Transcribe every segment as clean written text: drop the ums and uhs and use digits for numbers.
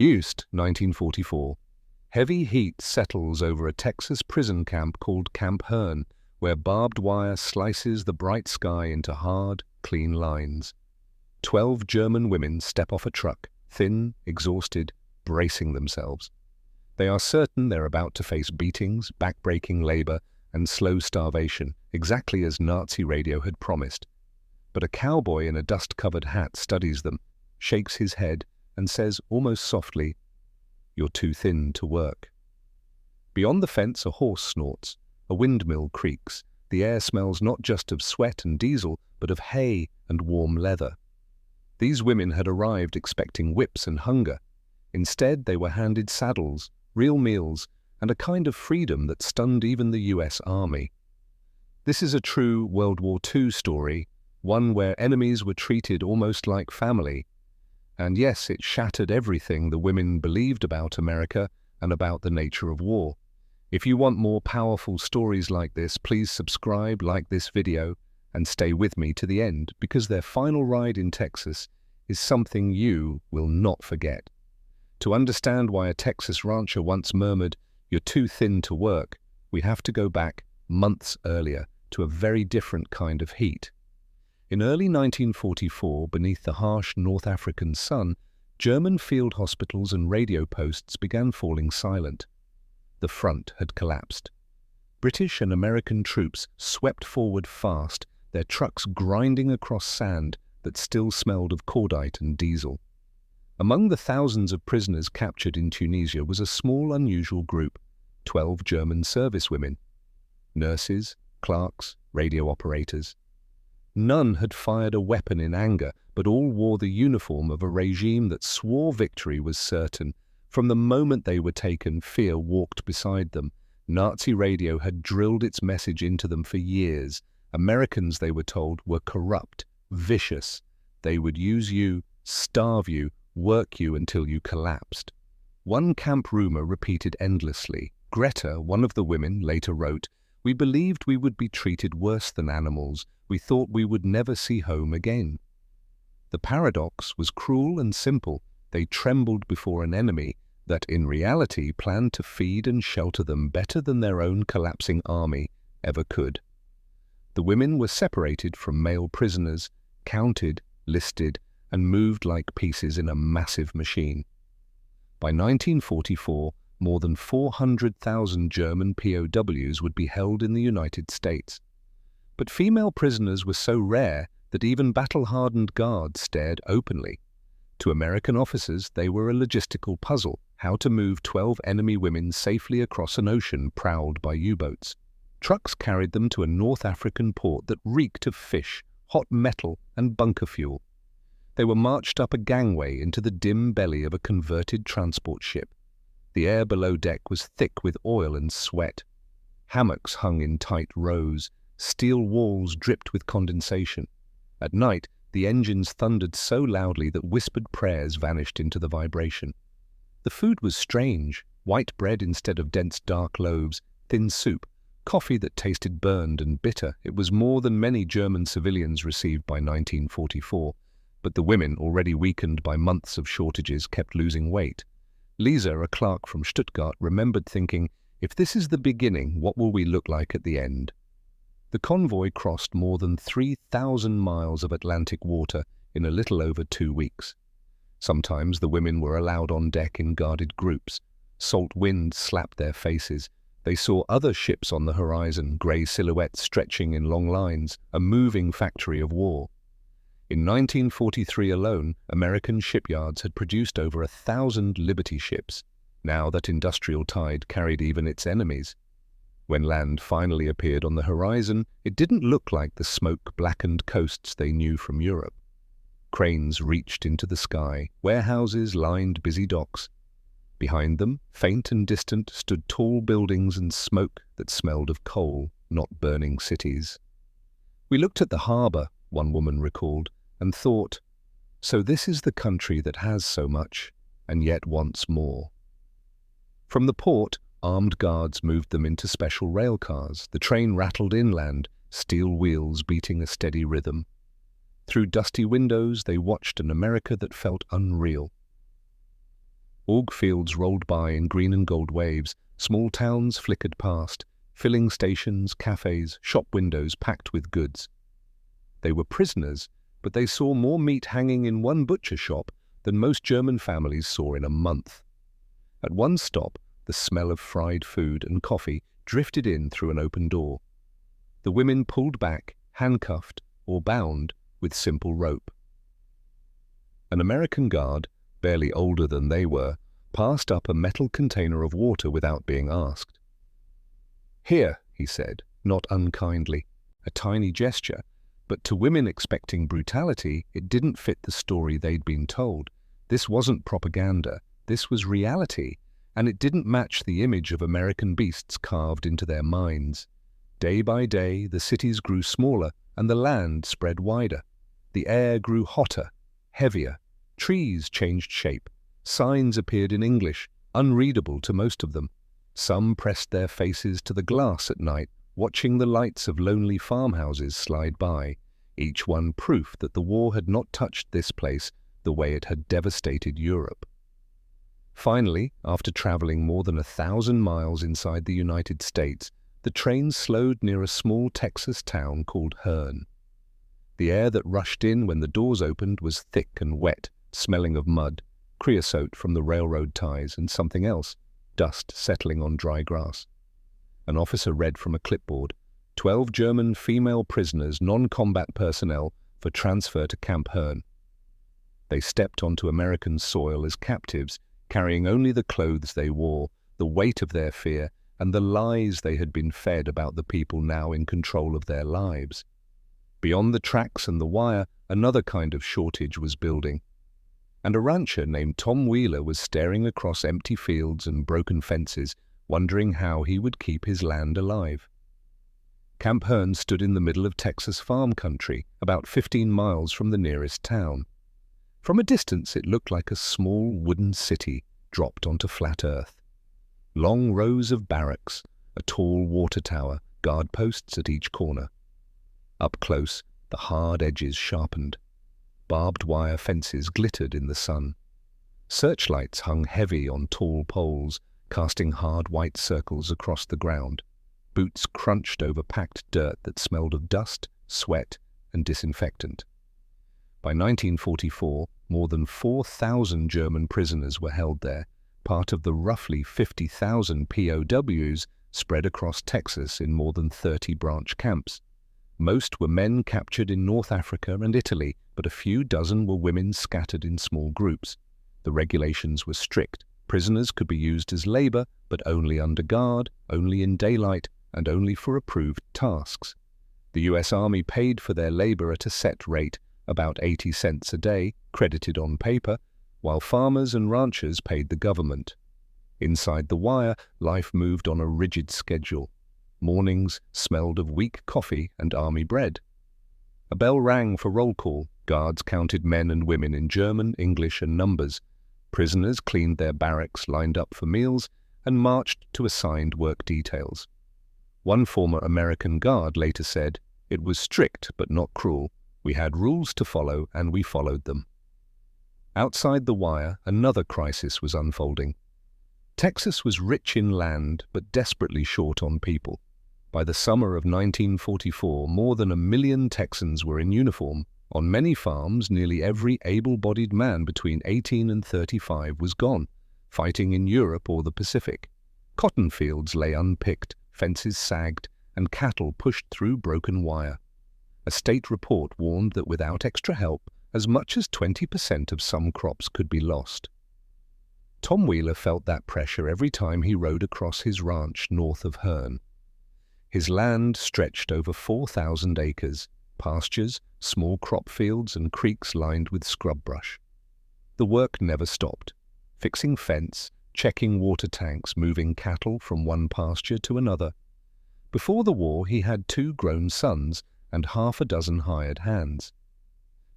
Eust, 1944. Heavy heat settles over a Texas prison camp called Camp Hearn, where barbed wire slices the bright sky into hard, clean lines. 12 German women step off a truck, thin, exhausted, bracing themselves. They are certain they're about to face beatings, back-breaking labor, and slow starvation, exactly as Nazi radio had promised. But a cowboy in a dust-covered hat studies them, shakes his head, and says almost softly, "You're too thin to work." Beyond the fence, a horse snorts, a windmill creaks. The air smells not just of sweat and diesel, but of hay and warm leather. These women had arrived expecting whips and hunger. Instead, they were handed saddles, real meals, and a kind of freedom that stunned even the US Army. This is a true World War II story, one where enemies were treated almost like family. And yes, it shattered everything the women believed about America and about the nature of war. If you want more powerful stories like this, please subscribe, like this video, and stay with me to the end, because their final ride in Texas is something you will not forget. To understand why a Texas rancher once murmured, "You're too thin to work," we have to go back months earlier to a very different kind of heat. In early 1944, beneath the harsh North African sun, German field hospitals and radio posts began falling silent. The front had collapsed. British and American troops swept forward fast, their trucks grinding across sand that still smelled of cordite and diesel. Among the thousands of prisoners captured in Tunisia was a small, unusual group, 12 German servicewomen. Nurses, clerks, radio operators. None had fired a weapon in anger, but all wore the uniform of a regime that swore victory was certain. From the moment they were taken, fear walked beside them. Nazi radio had drilled its message into them for years. Americans, they were told, were corrupt, vicious. They would use you, starve you, work you until you collapsed. One camp rumor repeated endlessly. Greta, one of the women, later wrote, "We believed we would be treated worse than animals. We thought we would never see home again." The paradox was cruel and simple. They trembled before an enemy that, in reality, planned to feed and shelter them better than their own collapsing army ever could. The women were separated from male prisoners, counted, listed, and moved like pieces in a massive machine. By 1944, more than 400,000 German POWs would be held in the United States. But female prisoners were so rare that even battle-hardened guards stared openly. To American officers, they were a logistical puzzle, how to move 12 enemy women safely across an ocean prowled by U-boats. Trucks carried them to a North African port that reeked of fish, hot metal, and bunker fuel. They were marched up a gangway into the dim belly of a converted transport ship. The air below deck was thick with oil and sweat. Hammocks hung in tight rows. Steel walls dripped with condensation. At night, the engines thundered so loudly that whispered prayers vanished into the vibration. The food was strange: white bread instead of dense dark loaves, thin soup, coffee that tasted burned and bitter. It was more than many German civilians received by 1944, but the women, already weakened by months of shortages, kept losing weight. Lisa, a clerk from Stuttgart, remembered thinking, "If this is the beginning, what will we look like at the end?" The convoy crossed more than 3,000 miles of Atlantic water in a little over 2 weeks. Sometimes the women were allowed on deck in guarded groups. Salt wind slapped their faces. They saw other ships on the horizon, grey silhouettes stretching in long lines, a moving factory of war. In 1943 alone, American shipyards had produced over 1,000 Liberty ships. Now that industrial tide carried even its enemies. When land finally appeared on the horizon, it didn't look like the smoke-blackened coasts they knew from Europe. Cranes reached into the sky, warehouses lined busy docks. Behind them, faint and distant, stood tall buildings and smoke that smelled of coal, not burning cities. "We looked at the harbor," one woman recalled, "and thought, so this is the country that has so much, and yet wants more." From the port, armed guards moved them into special rail cars. The train rattled inland, steel wheels beating a steady rhythm. Through dusty windows, they watched an America that felt unreal. Org fields rolled by in green and gold waves, small towns flickered past, filling stations, cafes, shop windows packed with goods. They were prisoners, but they saw more meat hanging in one butcher shop than most German families saw in a month. At one stop, the smell of fried food and coffee drifted in through an open door. The women pulled back, handcuffed or bound with simple rope. An American guard, barely older than they were, passed up a metal container of water without being asked. "Here," he said, not unkindly, a tiny gesture, but to women expecting brutality, it didn't fit the story they'd been told. This wasn't propaganda, this was reality, and it didn't match the image of American beasts carved into their minds. Day by day, the cities grew smaller and the land spread wider. The air grew hotter, heavier. Trees changed shape. Signs appeared in English, unreadable to most of them. Some pressed their faces to the glass at night, watching the lights of lonely farmhouses slide by, each one proof that the war had not touched this place the way it had devastated Europe. Finally, after traveling more than 1,000 miles inside the United States, the train slowed near a small Texas town called Hearne. The air that rushed in when the doors opened was thick and wet, smelling of mud, creosote from the railroad ties, and something else, dust settling on dry grass. An officer read from a clipboard, 12 German female prisoners, non-combat personnel, for transfer to Camp Hearne. They stepped onto American soil as captives, carrying only the clothes they wore, the weight of their fear, and the lies they had been fed about the people now in control of their lives. Beyond the tracks and the wire, another kind of shortage was building. And a rancher named Tom Wheeler was staring across empty fields and broken fences, wondering how he would keep his land alive. Camp Hearne stood in the middle of Texas farm country, about 15 miles from the nearest town. From a distance, it looked like a small wooden city dropped onto flat earth. Long rows of barracks, a tall water tower, guard posts at each corner. Up close, the hard edges sharpened. Barbed wire fences glittered in the sun. Searchlights hung heavy on tall poles, casting hard white circles across the ground. Boots crunched over packed dirt that smelled of dust, sweat, and disinfectant. By 1944, more than 4,000 German prisoners were held there, part of the roughly 50,000 POWs spread across Texas in more than 30 branch camps. Most were men captured in North Africa and Italy, but a few dozen were women scattered in small groups. The regulations were strict. Prisoners could be used as labor, but only under guard, only in daylight, and only for approved tasks. The US Army paid for their labor at a set rate, about 80 cents a day, credited on paper, while farmers and ranchers paid the government. Inside the wire, life moved on a rigid schedule. Mornings smelled of weak coffee and army bread. A bell rang for roll call. Guards counted men and women in German, English, and numbers. Prisoners cleaned their barracks, lined up for meals, and marched to assigned work details. One former American guard later said, "It was strict but not cruel. We had rules to follow, and we followed them." Outside the wire, another crisis was unfolding. Texas was rich in land, but desperately short on people. By the summer of 1944, more than 1 million Texans were in uniform. On many farms, nearly every able-bodied man between 18 and 35 was gone, fighting in Europe or the Pacific. Cotton fields lay unpicked, fences sagged, and cattle pushed through broken wire. A state report warned that without extra help, as much as 20% of some crops could be lost. Tom Wheeler felt that pressure every time he rode across his ranch north of Hearne. His land stretched over 4,000 acres, pastures, small crop fields, and creeks lined with scrub brush. The work never stopped, fixing fence, checking water tanks, moving cattle from one pasture to another. Before the war, he had 2 grown sons and half a dozen hired hands.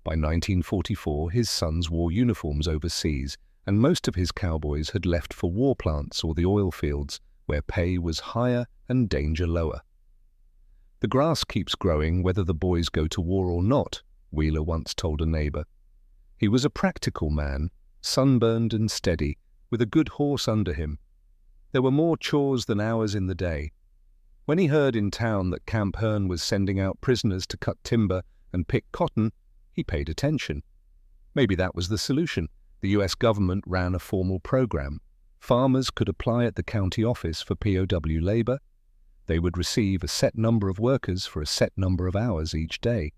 By 1944, his sons wore uniforms overseas, and most of his cowboys had left for war plants or the oil fields, where pay was higher and danger lower. "The grass keeps growing whether the boys go to war or not," Wheeler once told a neighbor. He was a practical man, sunburned and steady, with a good horse under him. There were more chores than hours in the day. When he heard in town that Camp Hearn was sending out prisoners to cut timber and pick cotton, he paid attention. Maybe that was the solution. The US government ran a formal program. Farmers could apply at the county office for POW labor. They would receive a set number of workers for a set number of hours each day.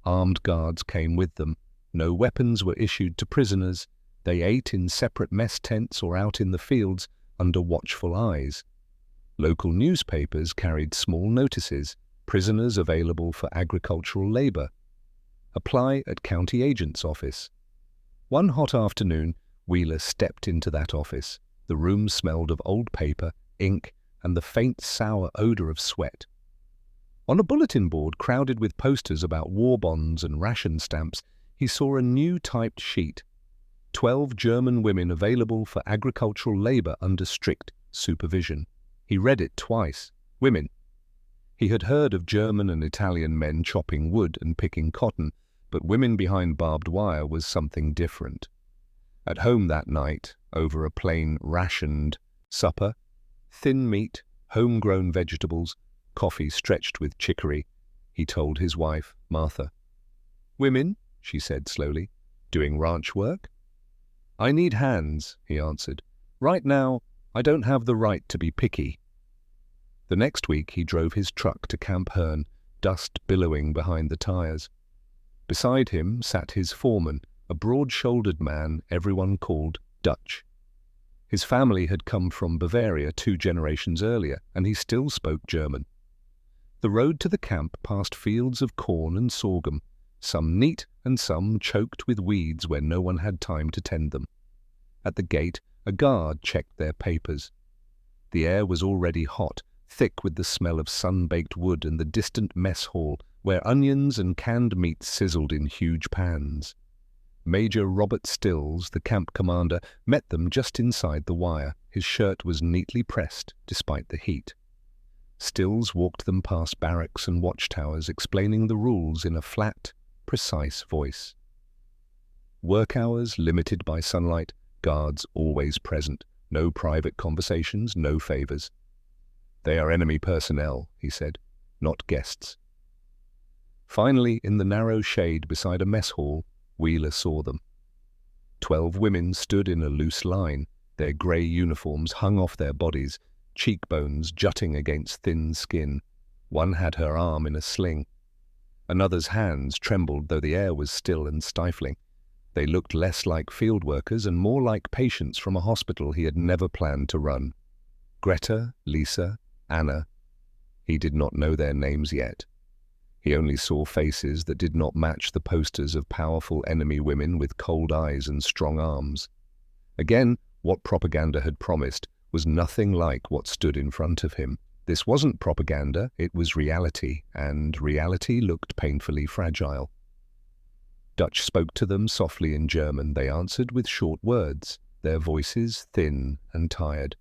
Armed guards came with them. No weapons were issued to prisoners. They ate in separate mess tents or out in the fields under watchful eyes. Local newspapers carried small notices, prisoners available for agricultural labor. Apply at county agent's office. One hot afternoon, Wheeler stepped into that office. The room smelled of old paper, ink, and the faint sour odor of sweat. On a bulletin board crowded with posters about war bonds and ration stamps, he saw a new typed sheet. 12 German women available for agricultural labor under strict supervision. He read it twice. Women. He had heard of German and Italian men chopping wood and picking cotton, but women behind barbed wire was something different. At home that night, over a plain, rationed supper, thin meat, homegrown vegetables, coffee stretched with chicory, he told his wife, Martha. "Women," she said slowly, "doing ranch work?" "I need hands," he answered. "Right now, I don't have the right to be picky." The next week he drove his truck to Camp Hearn, dust billowing behind the tires. Beside him sat his foreman, a broad-shouldered man everyone called Dutch. His family had come from Bavaria 2 generations earlier, and he still spoke German. The road to the camp passed fields of corn and sorghum, some neat and some choked with weeds where no one had time to tend them. At the gate, a guard checked their papers. The air was already hot, thick with the smell of sun-baked wood and the distant mess hall, where onions and canned meat sizzled in huge pans. Major Robert Stills, the camp commander, met them just inside the wire. His shirt was neatly pressed, despite the heat. Stills walked them past barracks and watchtowers, explaining the rules in a flat, precise voice. Work hours limited by sunlight, guards always present, no private conversations, no favors. "They are enemy personnel," he said, "not guests." Finally, in the narrow shade beside a mess hall, Wheeler saw them. 12 women stood in a loose line, their grey uniforms hung off their bodies, cheekbones jutting against thin skin. One had her arm in a sling. Another's hands trembled, though the air was still and stifling. They looked less like field workers and more like patients from a hospital he had never planned to run. Greta, Lisa, Anna. He did not know their names yet. He only saw faces that did not match the posters of powerful enemy women with cold eyes and strong arms. Again, what propaganda had promised was nothing like what stood in front of him. This wasn't propaganda, it was reality, and reality looked painfully fragile. Dutch spoke to them softly in German. They answered with short words, their voices thin and tired.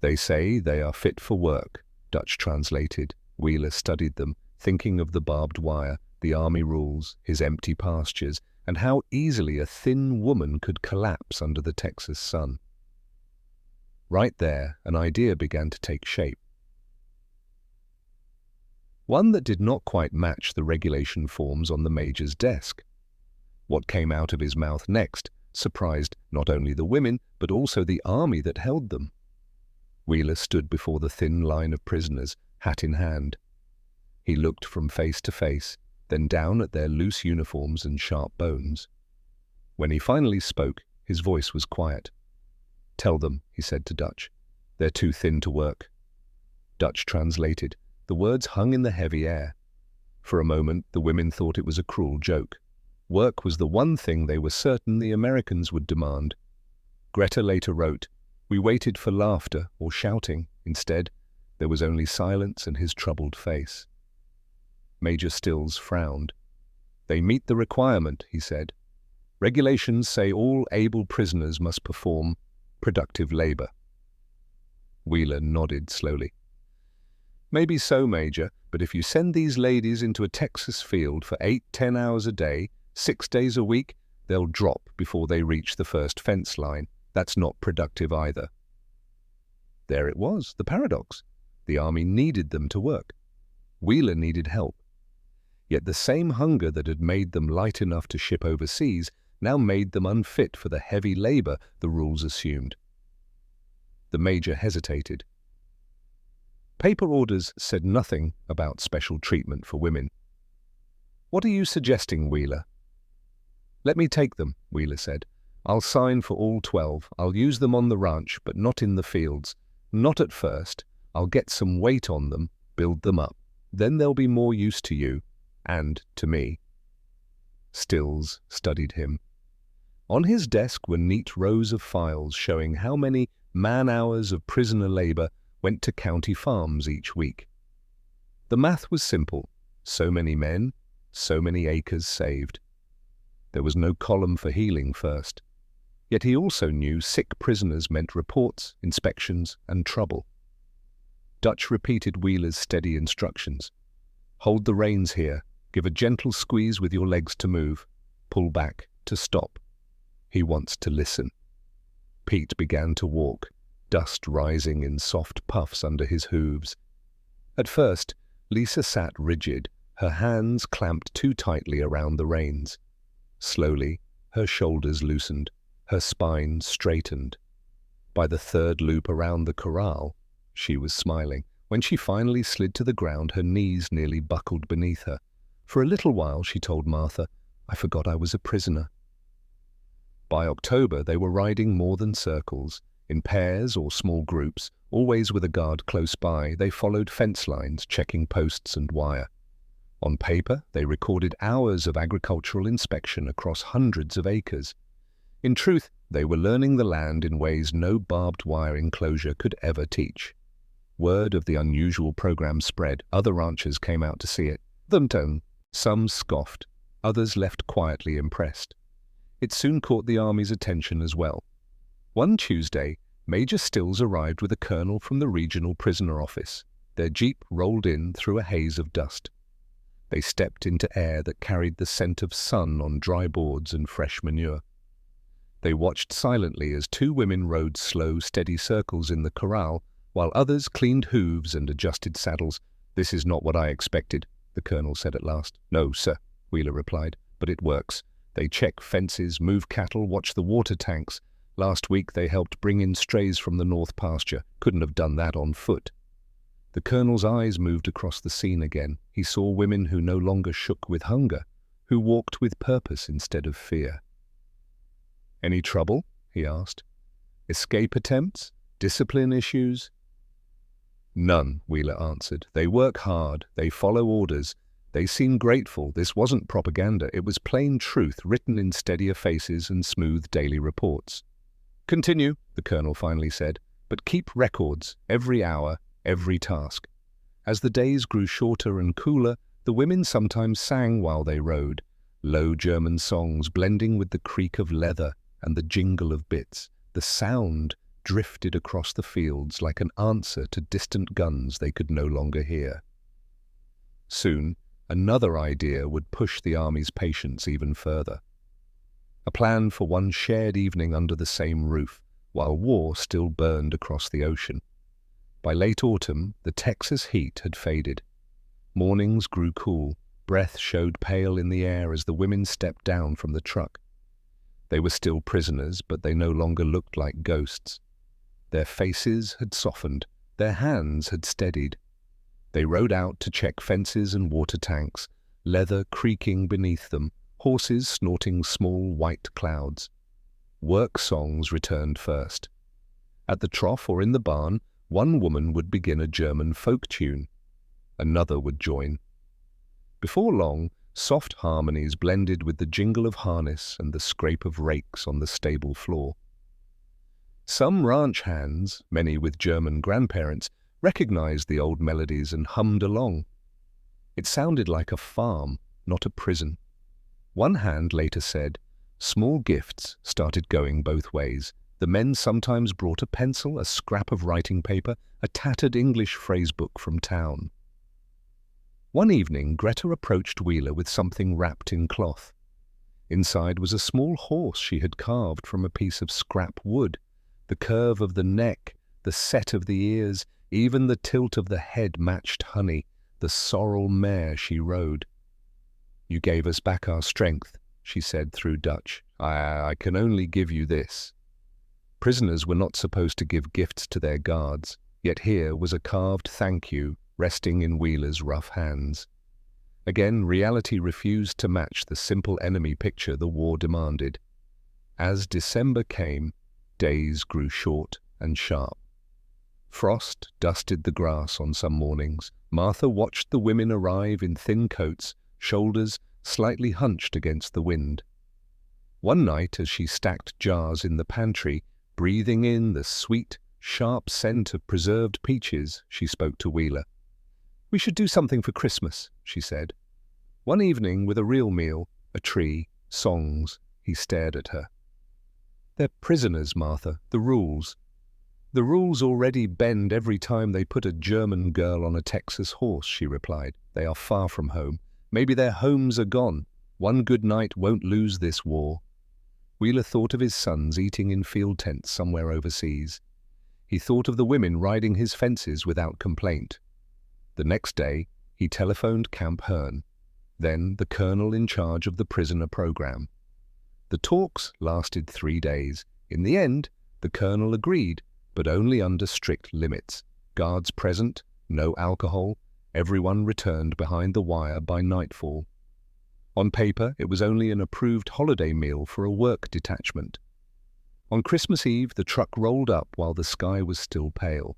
"They say they are fit for work," Dutch translated. Wheeler studied them, thinking of the barbed wire, the army rules, his empty pastures, and how easily a thin woman could collapse under the Texas sun. Right there, an idea began to take shape. One that did not quite match the regulation forms on the major's desk. What came out of his mouth next surprised not only the women, but also the army that held them. Wheeler stood before the thin line of prisoners, hat in hand. He looked from face to face, then down at their loose uniforms and sharp bones. When he finally spoke, his voice was quiet. "Tell them," he said to Dutch. "They're too thin to work." Dutch translated. The words hung in the heavy air. For a moment, the women thought it was a cruel joke. Work was the one thing they were certain the Americans would demand. Greta later wrote, "We waited for laughter or shouting. Instead, there was only silence and his troubled face." Major Stills frowned. "They meet the requirement," he said. "Regulations say all able prisoners must perform productive labor." Wheeler nodded slowly. "Maybe so, Major, but if you send these ladies into a Texas field for 8-10 hours a day, 6 days a week, they'll drop before they reach the first fence line. That's not productive either. There it was, the paradox. The army needed them to work. Wheeler needed help. Yet the same hunger that had made them light enough to ship overseas now made them unfit for the heavy labor the rules assumed. The major hesitated. Paper orders said nothing about special treatment for women. "What are you suggesting, Wheeler?" "Let me take them," Wheeler said. "I'll sign for all 12. I'll use them on the ranch, but not in the fields. Not at first. I'll get some weight on them, build them up. Then they'll be more use to you, and to me." Stills studied him. On his desk were neat rows of files showing how many man-hours of prisoner labor went to county farms each week. The math was simple. So many men, so many acres saved. There was no column for healing first. Yet he also knew sick prisoners meant reports, inspections, and trouble. Dutch repeated Wheeler's steady instructions. "Hold the reins here. Give a gentle squeeze with your legs to move. Pull back to stop. He wants to listen." Pete began to walk, dust rising in soft puffs under his hooves. At first, Lisa sat rigid, her hands clamped too tightly around the reins. Slowly, her shoulders loosened, her spine straightened. By the third loop around the corral, she was smiling. When she finally slid to the ground, her knees nearly buckled beneath her. For a little while, she told Martha, "I forgot I was a prisoner." By October, they were riding more than circles. In pairs or small groups, always with a guard close by, they followed fence lines, checking posts and wire. On paper, they recorded hours of agricultural inspection across hundreds of acres. In truth, they were learning the land in ways no barbed wire enclosure could ever teach. Word of the unusual program spread. Other ranchers came out to see it. Some scoffed, others left quietly impressed. It soon caught the Army's attention as well. One Tuesday, Major Stills arrived with a colonel from the regional prisoner office. Their jeep rolled in through a haze of dust. They stepped into air that carried the scent of sun on dry boards and fresh manure. They watched silently as two women rode slow, steady circles in the corral, while others cleaned hooves and adjusted saddles. "This is not what I expected," the colonel said at last. "No, sir," Wheeler replied, "but it works. They check fences, move cattle, watch the water tanks. Last week they helped bring in strays from the north pasture. Couldn't have done that on foot." The colonel's eyes moved across the scene again. He saw women who no longer shook with hunger, who walked with purpose instead of fear. "Any trouble?" he asked. "Escape attempts? Discipline issues?" "None," Wheeler answered. "They work hard. They follow orders. They seem grateful. This wasn't propaganda. It was plain truth written in steadier faces and smooth daily reports." "Continue," the colonel finally said, "but keep records, every hour, every task." As the days grew shorter and cooler, the women sometimes sang while they rode, low German songs blending with the creak of leather and the jingle of bits. The sound drifted across the fields like an answer to distant guns they could no longer hear. Soon, another idea would push the Army's patience even further. A plan for one shared evening under the same roof, while war still burned across the ocean. By late autumn, the Texas heat had faded. Mornings grew cool, breath showed pale in the air as the women stepped down from the truck. They were still prisoners, but they no longer looked like ghosts. Their faces had softened, their hands had steadied. They rode out to check fences and water tanks, leather creaking beneath them, horses snorting small white clouds. Work songs returned first. At the trough or in the barn, one woman would begin a German folk tune. Another would join. Before long, soft harmonies blended with the jingle of harness and the scrape of rakes on the stable floor. Some ranch hands, many with German grandparents, recognized the old melodies and hummed along. It sounded like a farm, not a prison. One hand later said, small gifts started going both ways. The men sometimes brought a pencil, a scrap of writing paper, a tattered English phrasebook from town. One evening, Greta approached Wheeler with something wrapped in cloth. Inside was a small horse she had carved from a piece of scrap wood. The curve of the neck, the set of the ears, even the tilt of the head matched Honey, the sorrel mare she rode. "You gave us back our strength," she said through Dutch. I can only give you this." Prisoners were not supposed to give gifts to their guards, yet here was a carved thank you resting in Wheeler's rough hands. Again, reality refused to match the simple enemy picture the war demanded. As December came, days grew short and sharp. Frost dusted the grass on some mornings. Martha watched the women arrive in thin coats, shoulders slightly hunched against the wind. One night, as she stacked jars in the pantry, breathing in the sweet, sharp scent of preserved peaches, she spoke to Wheeler. "We should do something for Christmas," she said. One evening, with a real meal, a tree, songs, he stared at her. "They're prisoners, Martha, the rules. The rules already bend every time they put a German girl on a Texas horse," she replied. "They are far from home. Maybe their homes are gone. One good night won't lose this war." Wheeler thought of his sons eating in field tents somewhere overseas. He thought of the women riding his fences without complaint. The next day, he telephoned Camp Hearn, then the colonel in charge of the prisoner program. The talks lasted 3 days. In the end, the colonel agreed, but only under strict limits. Guards present, no alcohol, everyone returned behind the wire by nightfall. On paper, it was only an approved holiday meal for a work detachment. On Christmas Eve, the truck rolled up while the sky was still pale.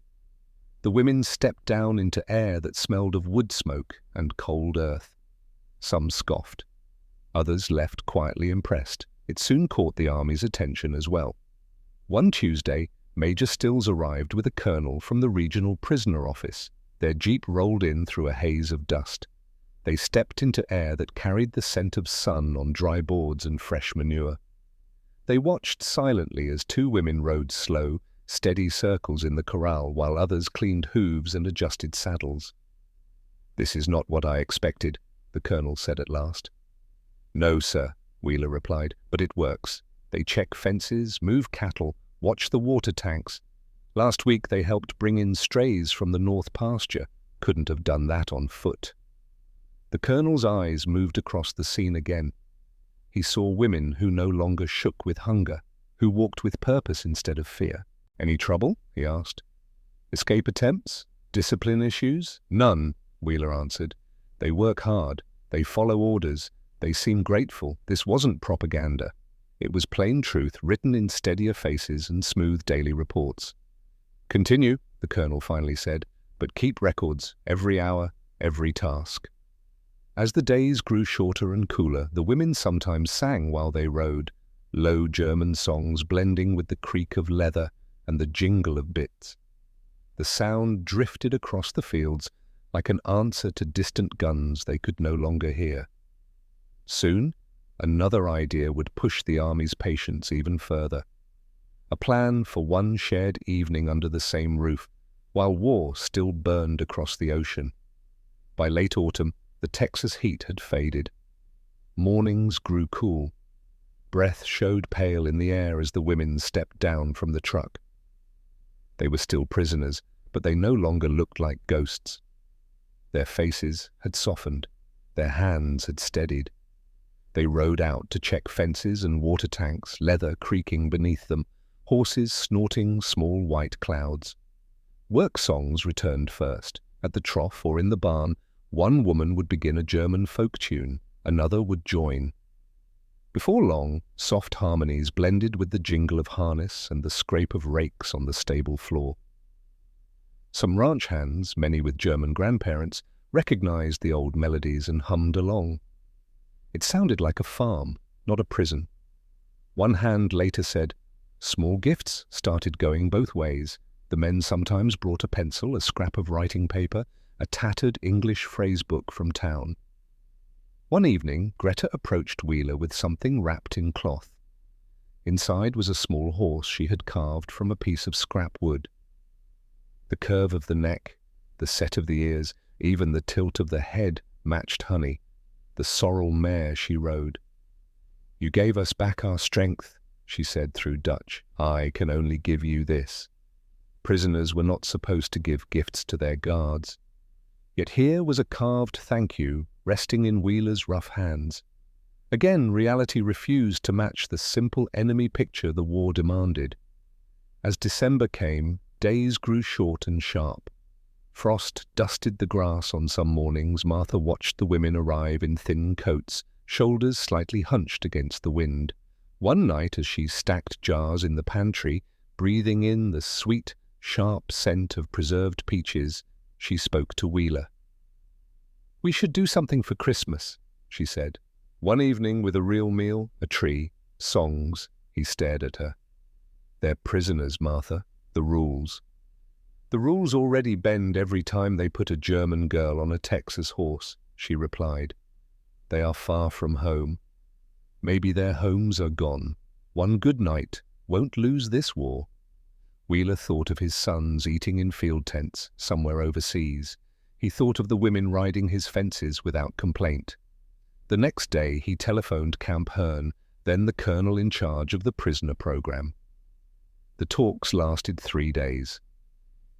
The women stepped down into air that smelled of wood smoke and cold earth. Some scoffed. Others left quietly impressed. It soon caught the army's attention as well. One Tuesday, Major Stills arrived with a colonel from the regional prisoner office. Their jeep rolled in through a haze of dust. They stepped into air that carried the scent of sun on dry boards and fresh manure. They watched silently as 2 women rode slow, steady circles in the corral while others cleaned hooves and adjusted saddles. "This is not what I expected," the colonel said at last. "No, sir," Wheeler replied, "but it works. They check fences, move cattle, watch the water tanks. Last week they helped bring in strays from the north pasture. Couldn't have done that on foot." The colonel's eyes moved across the scene again. He saw women who no longer shook with hunger, who walked with purpose instead of fear. "Any trouble?" he asked. "Escape attempts? Discipline issues?" "None," Wheeler answered. "They work hard. They follow orders. They seem grateful. This wasn't propaganda. It was plain truth written in steadier faces and smooth daily reports." "Continue," the colonel finally said, "but keep records, every hour, every task." As the days grew shorter and cooler, the women sometimes sang while they rode, low German songs blending with the creak of leather and the jingle of bits. The sound drifted across the fields like an answer to distant guns they could no longer hear. Soon, another idea would push the army's patience even further. A plan for one shared evening under the same roof, while war still burned across the ocean. By late autumn, the Texas heat had faded. Mornings grew cool. Breath showed pale in the air as the women stepped down from the truck. They were still prisoners, but they no longer looked like ghosts. Their faces had softened. Their hands had steadied. They rode out to check fences and water tanks, leather creaking beneath them, horses snorting small white clouds. Work songs returned first. At the trough or in the barn, one woman would begin a German folk tune, another would join. Before long, soft harmonies blended with the jingle of harness and the scrape of rakes on the stable floor. Some ranch hands, many with German grandparents, recognized the old melodies and hummed along. It sounded like a farm, not a prison. One hand later said, "Small gifts started going both ways. The men sometimes brought a pencil, a scrap of writing paper, a tattered English phrase book from town." One evening, Greta approached Wheeler with something wrapped in cloth. Inside was a small horse she had carved from a piece of scrap wood. The curve of the neck, the set of the ears, even the tilt of the head matched Honey, the sorrel mare she rode. "You gave us back our strength," she said through Dutch. "I can only give you this." Prisoners were not supposed to give gifts to their guards. Yet here was a carved thank you resting in Wheeler's rough hands. Again, reality refused to match the simple enemy picture the war demanded. As December came, days grew short and sharp. Frost dusted the grass on some mornings. Martha watched the women arrive in thin coats, shoulders slightly hunched against the wind. One night, as she stacked jars in the pantry, breathing in the sweet, sharp scent of preserved peaches, she spoke to Wheeler. "We should do something for Christmas," she said. "One evening with a real meal, a tree, songs." He stared at her. "They're prisoners, Martha. The rules." "The rules already bend every time they put a German girl on a Texas horse," she replied. "They are far from home. Maybe their homes are gone. One good night won't lose this war." Wheeler thought of his sons eating in field tents somewhere overseas. He thought of the women riding his fences without complaint. The next day he telephoned Camp Hearn, then the colonel in charge of the prisoner program. The talks lasted 3 days.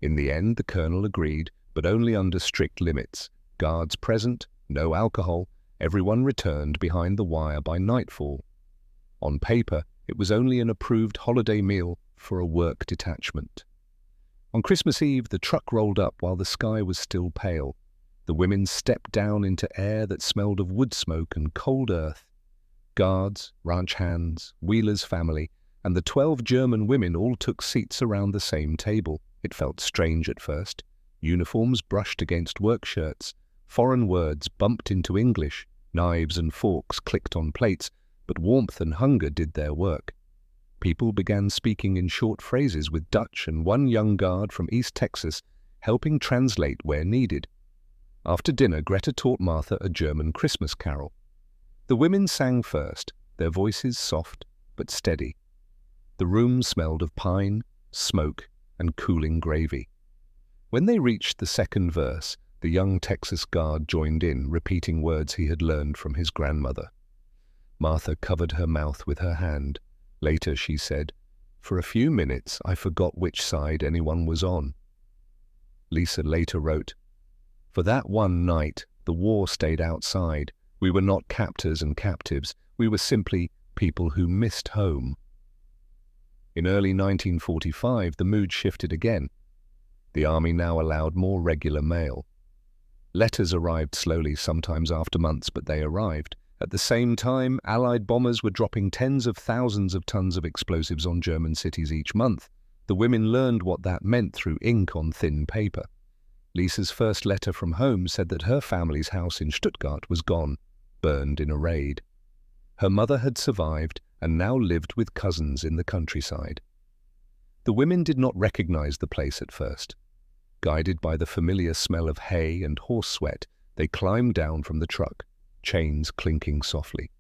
In the end, the colonel agreed, but only under strict limits. Guards present, no alcohol, everyone returned behind the wire by nightfall. On paper, it was only an approved holiday meal for a work detachment. On Christmas Eve, the truck rolled up while the sky was still pale. The women stepped down into air that smelled of wood smoke and cold earth. Guards, ranch hands, Wheeler's family, and the 12 German women all took seats around the same table. It felt strange at first. Uniforms brushed against work shirts. Foreign words bumped into English. Knives and forks clicked on plates, but warmth and hunger did their work. People began speaking in short phrases with Dutch and one young guard from East Texas helping translate where needed. After dinner, Greta taught Martha a German Christmas carol. The women sang first, their voices soft but steady. The room smelled of pine, smoke, and cooling gravy. When they reached the second verse, the young Texas guard joined in, repeating words he had learned from his grandmother. Martha covered her mouth with her hand. Later she said, "For a few minutes I forgot which side anyone was on." Lisa later wrote, "For that one night, the war stayed outside. We were not captors and captives. We were simply people who missed home." In early 1945, the mood shifted again. The army now allowed more regular mail. Letters arrived slowly, sometimes after months, but they arrived. At the same time, Allied bombers were dropping tens of thousands of tons of explosives on German cities each month. The women learned what that meant through ink on thin paper. Lisa's first letter from home said that her family's house in Stuttgart was gone, burned in a raid. Her mother had survived and now lived with cousins in the countryside. The women did not recognize the place at first. Guided by the familiar smell of hay and horse sweat, they climbed down from the truck, chains clinking softly.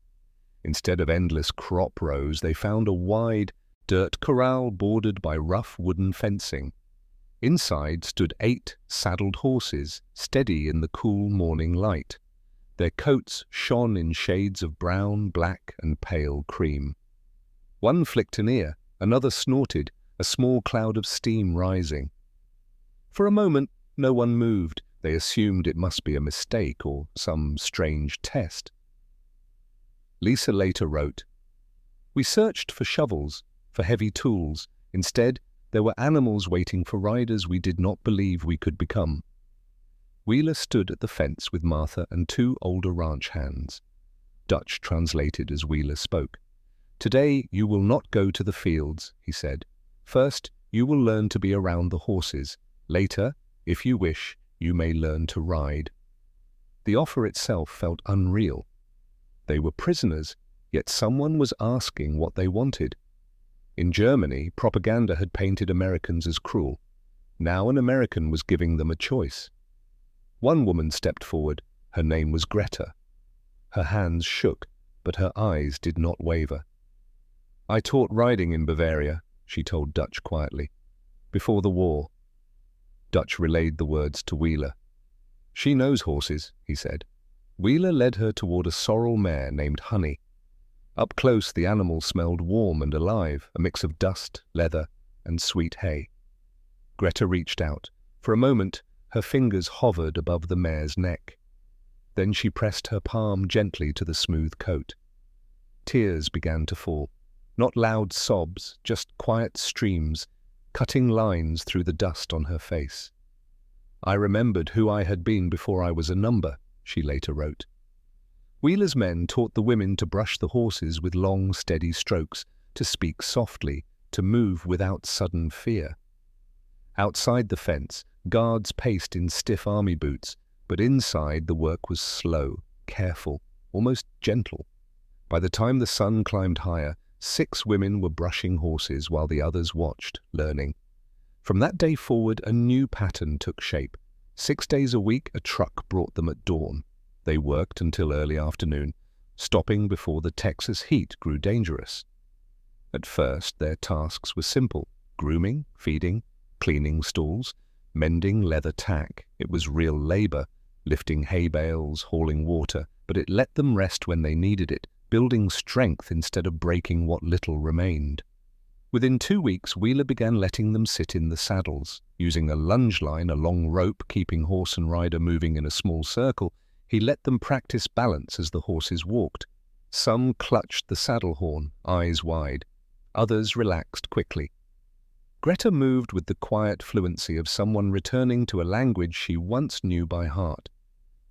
Instead of endless crop rows, they found a wide dirt corral bordered by rough wooden fencing. Inside stood 8 saddled horses, steady in the cool morning light. Their coats shone in shades of brown, black, and pale cream. One flicked an ear, another snorted, a small cloud of steam rising. For a moment, no one moved. They assumed it must be a mistake or some strange test. Lisa later wrote, "We searched for shovels, for heavy tools. Instead, there were animals waiting for riders we did not believe we could become." Wheeler stood at the fence with Martha and 2 older ranch hands. Dutch translated as Wheeler spoke. "Today you will not go to the fields," he said. "First, you will learn to be around the horses. Later, if you wish, you may learn to ride." The offer itself felt unreal. They were prisoners, yet someone was asking what they wanted. In Germany, propaganda had painted Americans as cruel. Now an American was giving them a choice. One woman stepped forward. Her name was Greta. Her hands shook, but her eyes did not waver. "I taught riding in Bavaria," she told Dutch quietly. "Before the war." Dutch relayed the words to Wheeler. "She knows horses," he said. Wheeler led her toward a sorrel mare named Honey. Up close, the animal smelled warm and alive, a mix of dust, leather, and sweet hay. Greta reached out. For a moment, her fingers hovered above the mare's neck. Then she pressed her palm gently to the smooth coat. Tears began to fall. Not loud sobs, just quiet streams, cutting lines through the dust on her face. "I remembered who I had been before I was a number," she later wrote. Wheeler's men taught the women to brush the horses with long, steady strokes, to speak softly, to move without sudden fear. Outside the fence, guards paced in stiff army boots, but inside the work was slow, careful, almost gentle. By the time the sun climbed higher, 6 women were brushing horses while the others watched, learning. From that day forward, a new pattern took shape. 6 days a week, a truck brought them at dawn. They worked until early afternoon, stopping before the Texas heat grew dangerous. At first, their tasks were simple: grooming, feeding, cleaning stalls, mending leather tack. It was real labor, lifting hay bales, hauling water, but it let them rest when they needed it, building strength instead of breaking what little remained. Within 2 weeks, Wheeler began letting them sit in the saddles. Using a lunge line, a long rope keeping horse and rider moving in a small circle, he let them practice balance as the horses walked. Some clutched the saddle horn, eyes wide. Others relaxed quickly. Greta moved with the quiet fluency of someone returning to a language she once knew by heart.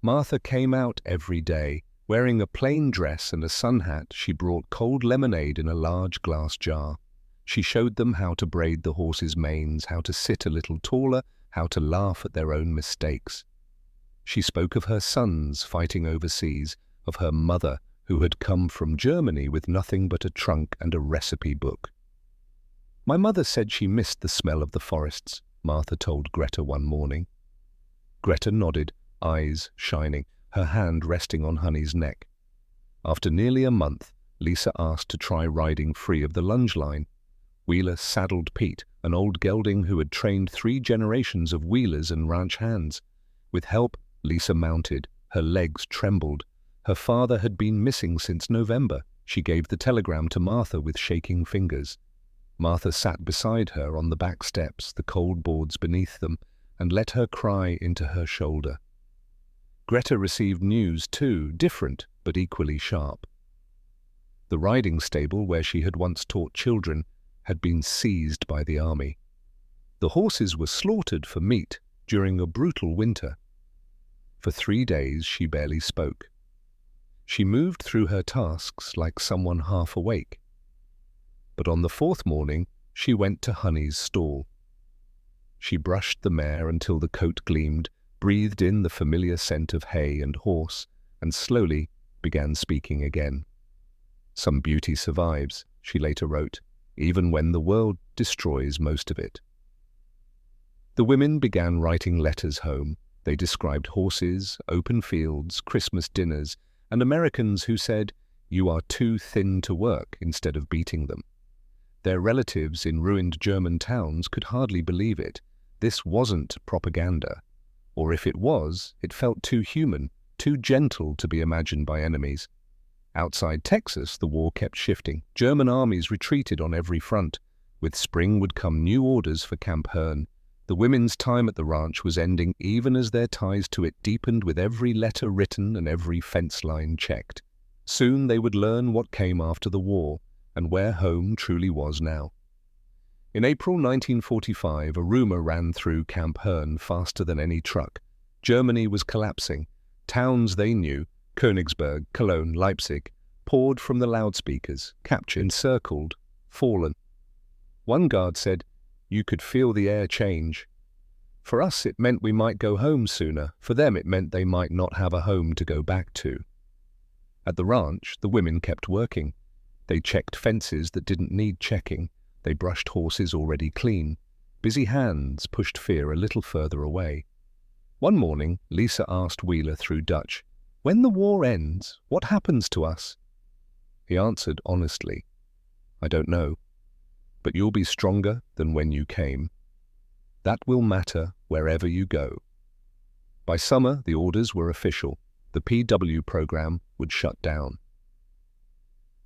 Martha came out every day. Wearing a plain dress and a sun hat, she brought cold lemonade in a large glass jar. She showed them how to braid the horses' manes, how to sit a little taller, how to laugh at their own mistakes. She spoke of her sons fighting overseas, of her mother who had come from Germany with nothing but a trunk and a recipe book. "My mother said she missed the smell of the forests," Martha told Greta one morning. Greta nodded, eyes shining, her hand resting on Honey's neck. After nearly a month, Lisa asked to try riding free of the lunge line. Wheeler saddled Pete, an old gelding who had trained 3 generations of wheelers and ranch hands. With help, Lisa mounted. Her legs trembled. Her father had been missing since November. She gave the telegram to Martha with shaking fingers. Martha sat beside her on the back steps, the cold boards beneath them, and let her cry into her shoulder. Greta received news too, different but equally sharp. The riding stable where she had once taught children had been seized by the army. The horses were slaughtered for meat during a brutal winter. For 3 days she barely spoke. She moved through her tasks like someone half awake. But on the 4th morning, she went to Honey's stall. She brushed the mare until the coat gleamed, breathed in the familiar scent of hay and horse, and slowly began speaking again. "Some beauty survives," she later wrote, "even when the world destroys most of it." The women began writing letters home. They described horses, open fields, Christmas dinners, and Americans who said, "You are too thin to work," instead of beating them. Their relatives in ruined German towns could hardly believe it. This wasn't propaganda. Or if it was, it felt too human, too gentle to be imagined by enemies. Outside Texas, the war kept shifting. German armies retreated on every front. With spring would come new orders for Camp Hearn. The women's time at the ranch was ending even as their ties to it deepened with every letter written and every fence line checked. Soon they would learn what came after the war and where home truly was now. In April 1945, a rumor ran through Camp Hearn faster than any truck. Germany was collapsing. Towns they knew, Königsberg, Cologne, Leipzig, poured from the loudspeakers, captured, encircled, fallen. One guard said, "You could feel the air change." For us, it meant we might go home sooner. For them, it meant they might not have a home to go back to. At the ranch, the women kept working. They checked fences that didn't need checking. They brushed horses already clean. Busy hands pushed fear a little further away. One morning, Lisa asked Wheeler through Dutch, "When the war ends, what happens to us?" He answered honestly, "I don't know, but you'll be stronger than when you came. That will matter wherever you go." By summer, the orders were official. The PW program would shut down.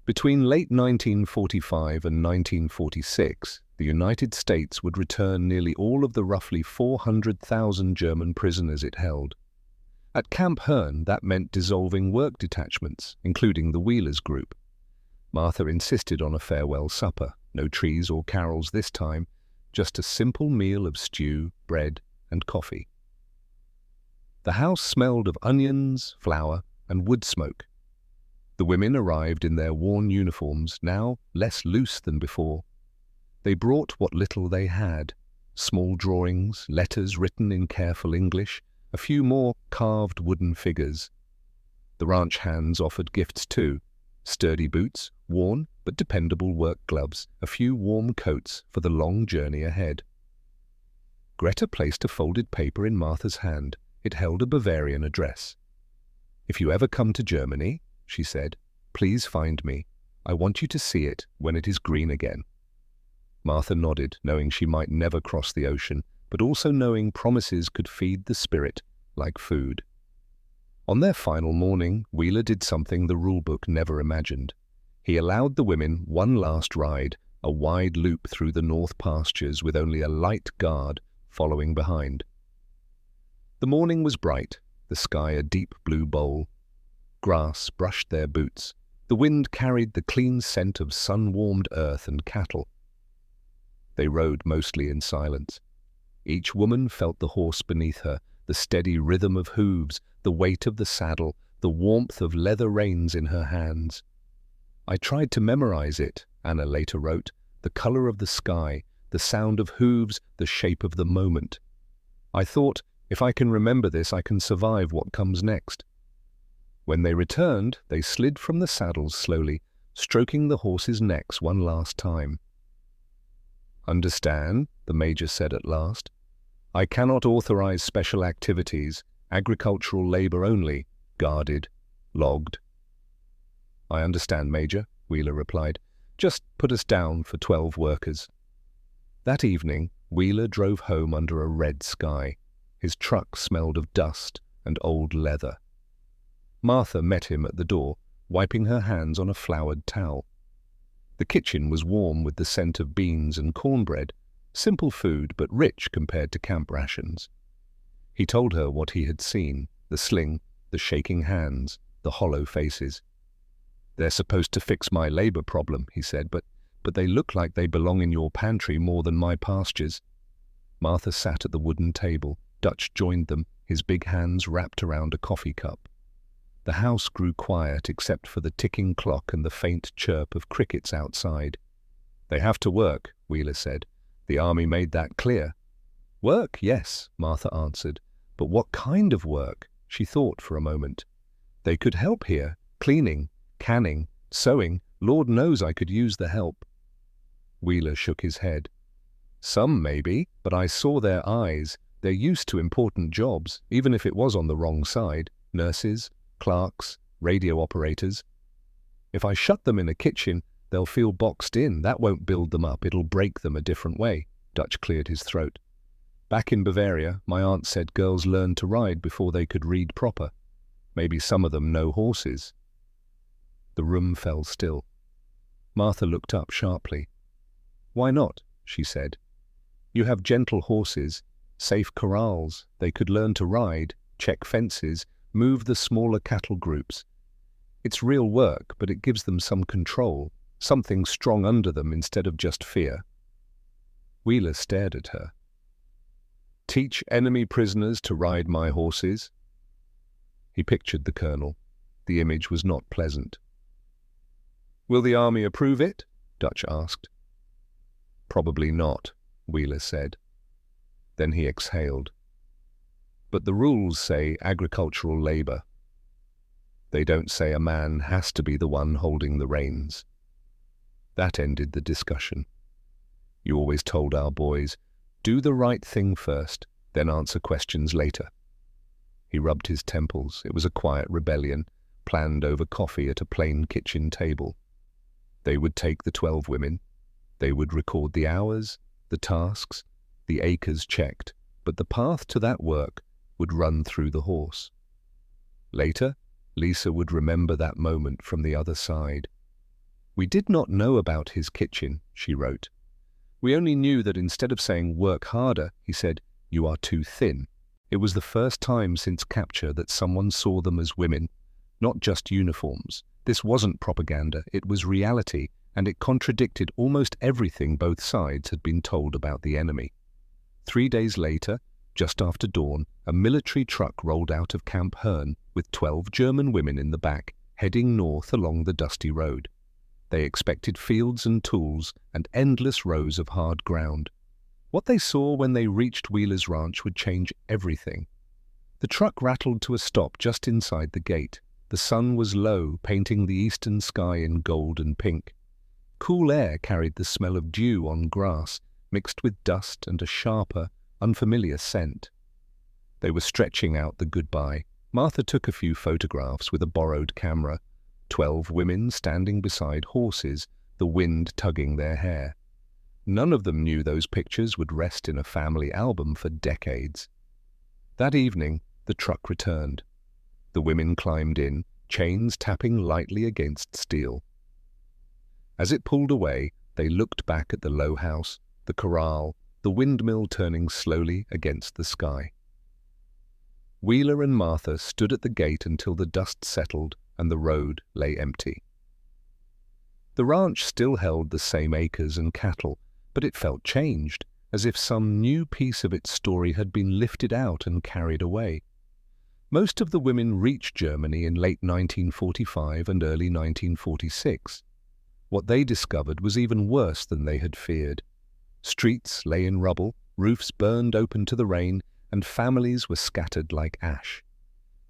Between late 1945 and 1946, the United States would return nearly all of the roughly 400,000 German prisoners it held. At Camp Herne, that meant dissolving work detachments, including the Wheelers Group. Martha insisted on a farewell supper, no trees or carols this time, just a simple meal of stew, bread, and coffee. The house smelled of onions, flour, and wood smoke. The women arrived in their worn uniforms, now less loose than before. They brought what little they had: small drawings, letters written in careful English, a few more carved wooden figures. The ranch hands offered gifts too: sturdy boots, worn but dependable work gloves, a few warm coats for the long journey ahead. Greta placed a folded paper in Martha's hand. It held a Bavarian address. "If you ever come to Germany," she said, "please find me. I want you to see it when it is green again." Martha nodded, knowing she might never cross the ocean, but also knowing promises could feed the spirit like food. On their final morning, Wheeler did something the rulebook never imagined. He allowed the women one last ride, a wide loop through the north pastures with only a light guard following behind. The morning was bright, the sky a deep blue bowl. Grass brushed their boots. The wind carried the clean scent of sun-warmed earth and cattle. They rode mostly in silence. Each woman felt the horse beneath her, the steady rhythm of hooves, the weight of the saddle, the warmth of leather reins in her hands. "I tried to memorize it," Anna later wrote, "the color of the sky, the sound of hooves, the shape of the moment. I thought, if I can remember this, I can survive what comes next." When they returned, they slid from the saddles slowly, stroking the horses' necks one last time. "Understand," the major said at last. "I cannot authorize special activities, agricultural labor only, guarded, logged." "I understand, Major," Wheeler replied. "Just put us down for 12 workers." That evening, Wheeler drove home under a red sky. His truck smelled of dust and old leather. Martha met him at the door, wiping her hands on a flowered towel. The kitchen was warm with the scent of beans and cornbread, simple food but rich compared to camp rations. He told her what he had seen: the sling, the shaking hands, the hollow faces. "They're supposed to fix my labor problem," he said, but they look like they belong in your pantry more than my pastures." Martha sat at the wooden table. Dutch joined them, his big hands wrapped around a coffee cup. The house grew quiet except for the ticking clock and the faint chirp of crickets outside. "They have to work," Wheeler said. "The army made that clear." "Work, yes," Martha answered. "But what kind of work?" She thought for a moment. "They could help here, cleaning, canning, sewing. Lord knows I could use the help." Wheeler shook his head. "Some maybe, but I saw their eyes. They're used to important jobs, even if it was on the wrong side. Nurses, clerks, radio operators. If I shut them in a kitchen, they'll feel boxed in. That won't build them up, it'll break them a different way." Dutch cleared his throat. "Back in Bavaria, my aunt said girls learned to ride before they could read proper. Maybe some of them know horses." The room fell still. Martha looked up sharply. "Why not?" she said. "You have gentle horses, safe corrals. They could learn to ride, check fences, move the smaller cattle groups. It's real work, but it gives them some control, something strong under them instead of just fear." Wheeler stared at her. "Teach enemy prisoners to ride my horses?" He pictured the colonel. The image was not pleasant. "Will the army approve it?" Dutch asked. "Probably not," Wheeler said. Then he exhaled. "But the rules say agricultural labor. They don't say a man has to be the one holding the reins." That ended the discussion. "You always told our boys, do the right thing first, then answer questions later." He rubbed his temples. It was a quiet rebellion, planned over coffee at a plain kitchen table. They would take the 12 women. They would record the hours, the tasks, the acres checked, but the path to that work would run through the horse. Later, Lisa would remember that moment from the other side. "We did not know about his kitchen," she wrote. "We only knew that instead of saying 'work harder,' he said, 'You are too thin.'" It was the first time since capture that someone saw them as women, not just uniforms. This wasn't propaganda, it was reality, and it contradicted almost everything both sides had been told about the enemy. 3 days later, just after dawn, a military truck rolled out of Camp Herne with 12 German women in the back, heading north along the dusty road. They expected fields and tools and endless rows of hard ground. What they saw when they reached Wheeler's ranch would change everything. The truck rattled to a stop just inside the gate. The sun was low, painting the eastern sky in gold and pink. Cool air carried the smell of dew on grass, mixed with dust and a sharper, unfamiliar scent. They were stretching out the goodbye. Martha took a few photographs with a borrowed camera. 12 women standing beside horses, the wind tugging their hair. None of them knew those pictures would rest in a family album for decades. That evening, the truck returned. The women climbed in, chains tapping lightly against steel. As it pulled away, they looked back at the low house, the corral, the windmill turning slowly against the sky. Wheeler and Martha stood at the gate until the dust settled and the road lay empty. The ranch still held the same acres and cattle, but it felt changed, as if some new piece of its story had been lifted out and carried away. Most of the women reached Germany in late 1945 and early 1946. What they discovered was even worse than they had feared. Streets lay in rubble, roofs burned open to the rain, and families were scattered like ash.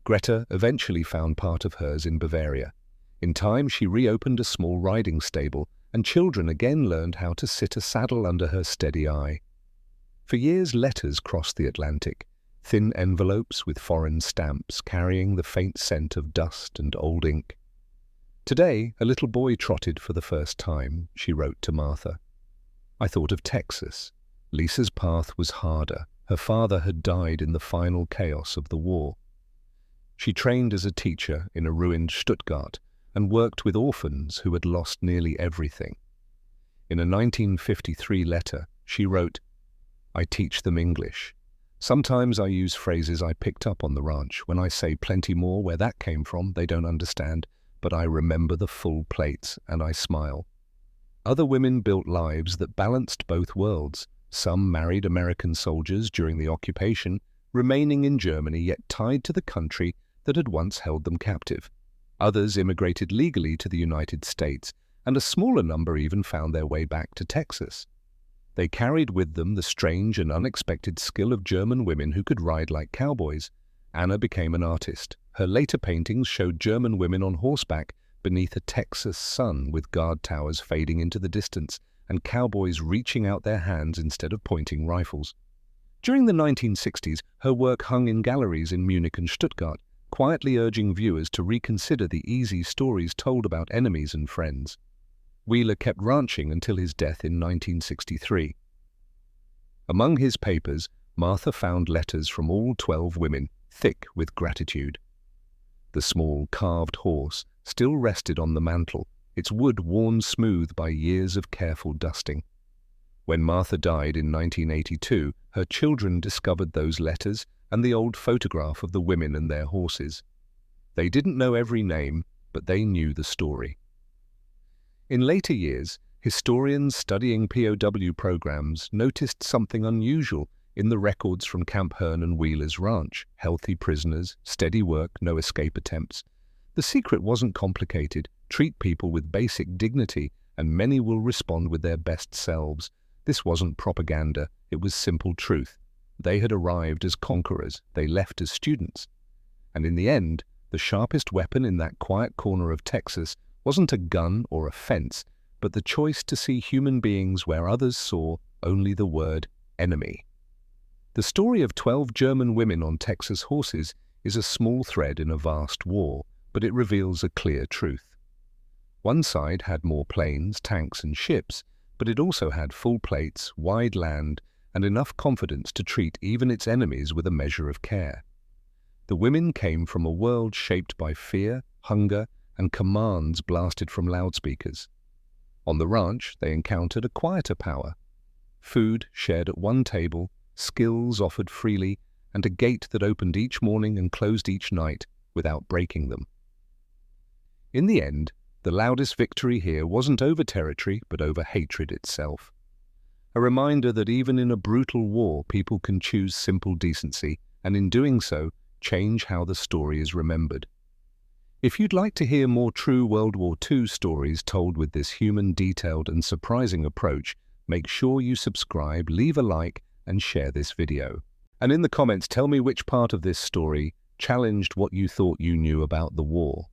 Greta eventually found part of hers in Bavaria. In time, she reopened a small riding stable, and children again learned how to sit a saddle under her steady eye. For years, letters crossed the Atlantic, thin envelopes with foreign stamps carrying the faint scent of dust and old ink. "Today, a little boy trotted for the first time," she wrote to Martha. "I thought of Texas. Lisa's path was harder. Her father had died in the final chaos of the war. She trained as a teacher in a ruined Stuttgart and worked with orphans who had lost nearly everything. In a 1953 letter, she wrote, 'I teach them English. Sometimes I use phrases I picked up on the ranch. When I say plenty more where that came from, they don't understand, but I remember the full plates and I smile.' Other women built lives that balanced both worlds. Some married American soldiers during the occupation, remaining in Germany yet tied to the country that had once held them captive. Others immigrated legally to the United States, and a smaller number even found their way back to Texas. They carried with them the strange and unexpected skill of German women who could ride like cowboys. Anna became an artist. Her later paintings showed German women on horseback beneath a Texas sun with guard towers fading into the distance and cowboys reaching out their hands instead of pointing rifles. During the 1960s, her work hung in galleries in Munich and Stuttgart, quietly urging viewers to reconsider the easy stories told about enemies and friends. Wheeler kept ranching until his death in 1963. Among his papers, Martha found letters from all 12 women, thick with gratitude. The small carved horse still rested on the mantel, its wood worn smooth by years of careful dusting. When Martha died in 1982, her children discovered those letters and the old photograph of the women and their horses. They didn't know every name, but they knew the story. In later years, historians studying POW programs noticed something unusual in the records from Camp Herne and Wheeler's ranch. Healthy prisoners, steady work, no escape attempts. The secret wasn't complicated. Treat people with basic dignity, and many will respond with their best selves. This wasn't propaganda, it was simple truth. They had arrived as conquerors, they left as students. And in the end, the sharpest weapon in that quiet corner of Texas wasn't a gun or a fence, but the choice to see human beings where others saw only the word enemy. The story of 12 German women on Texas horses is a small thread in a vast war, but it reveals a clear truth. One side had more planes, tanks and ships, but it also had full plates, wide land, and enough confidence to treat even its enemies with a measure of care. The women came from a world shaped by fear, hunger, and commands blasted from loudspeakers. On the ranch, they encountered a quieter power. Food shared at one table, skills offered freely, and a gate that opened each morning and closed each night without breaking them. In the end, the loudest victory here wasn't over territory, but over hatred itself. A reminder that even in a brutal war, people can choose simple decency, and in doing so, change how the story is remembered. If you'd like to hear more true World War II stories told with this human, detailed, and surprising approach, make sure you subscribe, leave a like, and share this video. And in the comments, tell me which part of this story challenged what you thought you knew about the war.